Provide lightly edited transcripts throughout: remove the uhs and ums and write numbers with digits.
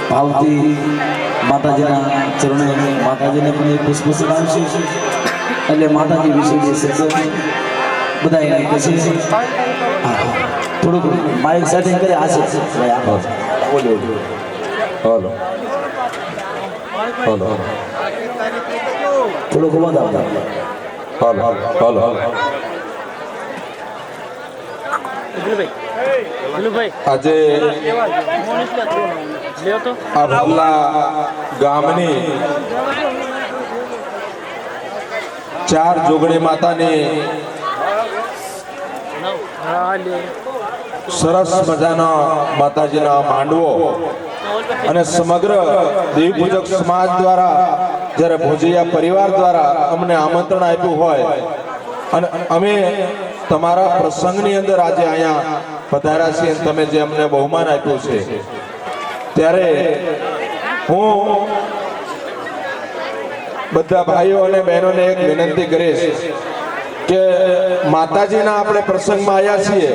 ભાવથી માતાજીના ચરણે માતાજીને પણ એક પુષ્પ ચડાવશું એટલે માતાજી વિશે જે શબ્દો બધા એને કહે છે થોડુંક માઇક સેટિંગ કરી આ છે હલો હલો થોડુંક અવાજ આવતા હલો આજે આ ભલા ગામની 4 જોગણી માતાની સરસ મજાનો માતાજીના માંડવો અને સમગ્ર દેવી પૂજક સમાજ દ્વારા જ્યારે ભોજિયા પરિવાર દ્વારા અમને આમંત્રણ આપ્યું હોય અને અમે તમારા પ્રસંગની અંદર આજે અહીંયા પધાર્યા છીએ તમે જે અમને બહુમાન આપ્યું છે ત્યારે હું બધા ભાઈઓ અને બહેનોને એક વિનંતી કરીશ કે માતાજીના આપણે પ્રસંગમાં આવ્યા છીએ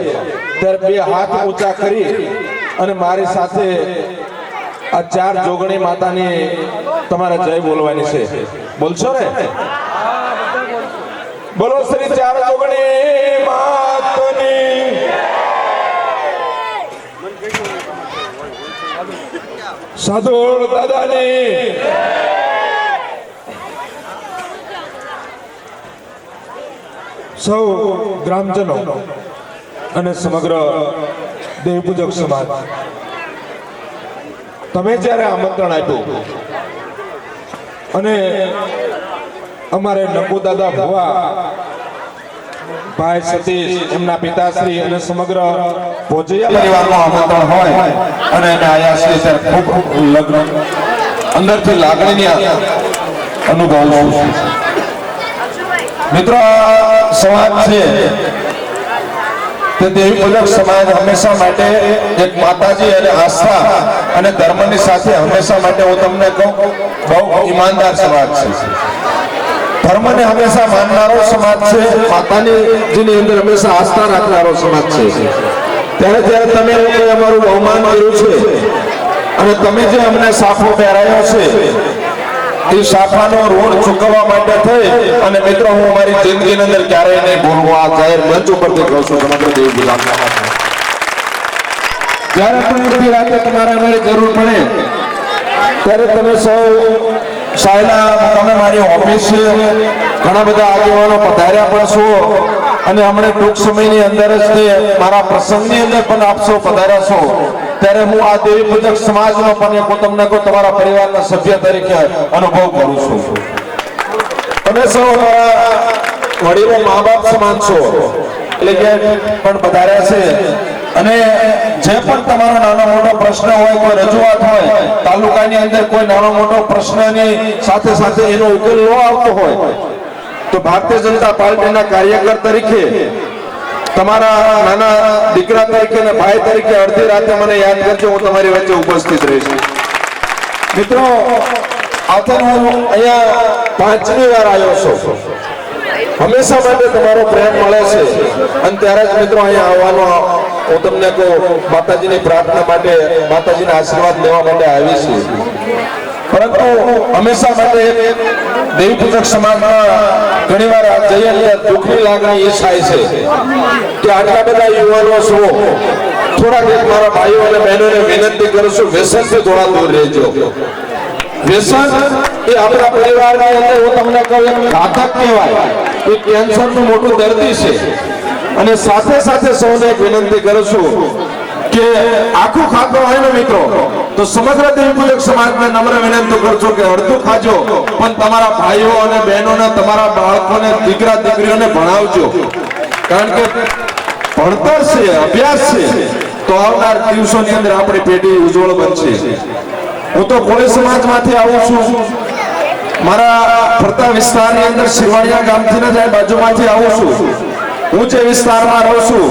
ત્યારે 2 હાથ ઊંચા કરી અને મારી સાથે આ 4 જોગણી માતાની તમારે જય બોલવાની છે બોલશો ને બોલો શ્રી 4 જોગણી માતની સાધુળ દાદાની સૌ ગ્રામજનો અને સમગ્ર દેવી પૂજક સમાજ તમે જ્યારે આમંત્રણ આપ્યું અને અમારે નકુ દાદા ભુવા ભાઈ સતીશ એમના પિતાશ્રી અને સમગ્ર ભોજિયા પરિવારનું આમંત્રણ હોય અને એને આયા છે ત્યારે ખૂબ લગ્ન અંદરથી લાગણીની અનુભવ લઉં છું મિત્રો સમાજ છે તે દેવી પૂજક સમાજ હંમેશા માટે એક માતાજી અને આસ્થા અને ધર્મની સાથે હંમેશા માટે હું તમને કહું બહુ ઈમાનદાર સમાજ છે ધર્મને હંમેશા માનનારો સમાજ છે માતાની જેની અંદર હંમેશા આસ્થા રાખનારો સમાજ છે ત્યારે જ્યારે તમે લોકોએ અમારું બહુમાન કર્યું છે અને તમે જે અમને સાફો પહેરાયો છે એ સાફાનો ઋણ ચૂકવવા માટે થઈ અને મિત્રો હું મારી જિંદગીની અંદર ક્યારેય નહીં ભૂલવું આ જાહેર મંચ ઉપરથી કહું છું સમગ્ર દેવી ગુલામના માટે જ્યારે પણ બધી રાતે તમારે અમારી જરૂર પડે ત્યારે તમે સૌ સાયલા તમે મારી ઓફિસ છે ઘણા બધા આગેવાનો પધાર્યા પણ છો અને હમણાં ટૂંક સમયની અંદર જ તે મારા પ્રસંગની અંદર પણ આપ સૌ પધાર્યા છો ત્યારે હું આ દેવી પૂજક સમાજનો પણ એક તમને કહું તમારા પરિવારના સભ્ય તરીકે અનુભવ કરું છું તમે સૌ અમારા વડીલો મા બાપ સમાન છો એટલે કે પણ પધાર્યા છે અને જે પણ તમારો નાનો મોટો પ્રશ્ન હોય કોઈ રજૂઆત હોય તાલુકાની અંદર કોઈ નાનો મોટો પ્રશ્નની સાથે સાથે એનો ઉકેલ ન આવતો હોય તો ભારતીય જનતા પાર્ટીના કાર્યકર તરીકે તમારા નાના દીકરા તરીકે અને ભાઈ તરીકે અડધી રાતે મને યાદ કરજો હું તમારી વચ્ચે ઉપસ્થિત રહીશ મિત્રો આથી હું અહીંયા 5મી વાર આવ્યો છું હંમેશા માટે તમારો પ્રેમ મળે છે અને ત્યારે જ મિત્રો અહીંયા આવવાનો હું તમને કહું માતાજીની પ્રાર્થના માટે માતાજીના આશીર્વાદ લેવા માટે આવી છું પરંતુ હંમેશા માટે દેવી પૂજક સમાજમાં ઘણીવાર જઈએ એટલે દુઃખની લાગણી એ થાય છે કે આટલા બધા યુવાનો છો થોડાક એક મારા ભાઈઓ અને બહેનોને વિનંતી કરું છું વ્યસનથી થોડા દૂર રહેજો વ્યસન એ આપણા પરિવારની અંદર હું તમને કહું એક ઘાતક કહેવાય એ કેન્સરનું મોટું દર્દી છે અને સાથે સાથે સૌને એક વિનંતી કરું છું કે આખું ખાતું હોય ને મિત્રો તો સમગ્ર દેવી પૂજક સમાજને નમ્ર વિનંતી કરું છું કે અડધું ખાજો પણ તમારા ભાઈઓ અને બહેનોને તમારા બાળકોને દીકરા દીકરીઓને ભણાવજો કારણ કે ભણતર છે અભ્યાસ છે તો આવનાર દિવસોની અંદર આપણી પેઢી ઉજ્જવળ બનશે હું તો કોળી સમાજમાંથી આવું છું મારા ફરતા વિસ્તારની અંદર શિરવાડિયા ગામથી જ બાજુમાંથી આવું છું હું જે વિસ્તારમાં રહું છું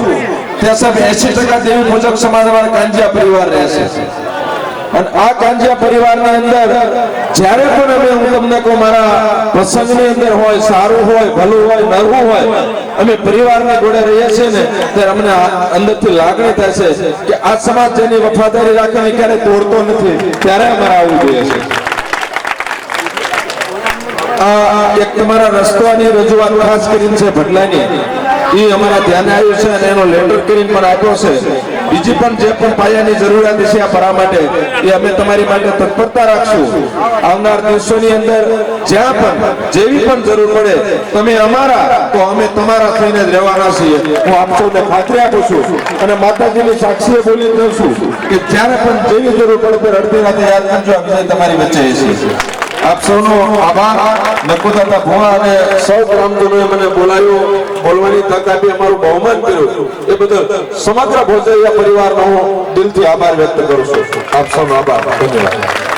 ત્યાં સાહેબ 80% દેવી પૂજક સમાજવાળા કાંજિયા પરિવાર રહે છે અને આ કાંજિયા પરિવારની અંદર જ્યારે પણ હું તમને કહું મારા પ્રસંગની અંદર હોય, સારું હોય, ભલું હોય, નરવું હોય, અમે પરિવારની જોડે રહીએ છીએ ને ત્યારે અમને અંદરથી લાગણી થાય છે કે આ સમાજ જેની વફાદારી રાખે ને ક્યારે તોડતો નથી, ત્યારે અમારે આવવું જોઈએ છે. આ એક તમારા રસ્તાની રજૂઆત ખાસ કરીને છે ભટલાની, એ અમારા ધ્યાને આવ્યું છે અને એનો લેટર કરીને પણ આપ્યો છે. બીજી પણ જે પણ પાયાની જરૂરિયાત છે આ ભરા માટે એ અમે તમારી માટે તત્પરતા રાખશું. આવનાર દિવસોની અંદર જ્યાં પણ જેવી પણ જરૂર પડે તમે અમારા તો અમે તમારા થઈને જ રહેવાના છીએ. હું આપ સૌને ખાતરી આપું છું અને માતાજીની સાક્ષીએ બોલી દઉં છું કે જ્યારે પણ જેવી જરૂર પડે તો અડધી રાતે યાદ કરજો, આ વિજય તમારી વચ્ચે છે. આપ સૌનો આભાર. નકુદાતા ભુવા અને સૌ ગ્રામજનોએ મને બોલાવ્યો, બોલવાની તક આપી, અમારું બહુમાન કર્યું, એ બદલ સમગ્ર ભોજૈયા પરિવારનો હું દિલથી આભાર વ્યક્ત કરું છું. આપ સૌનો આભાર. ધન્યવાદ.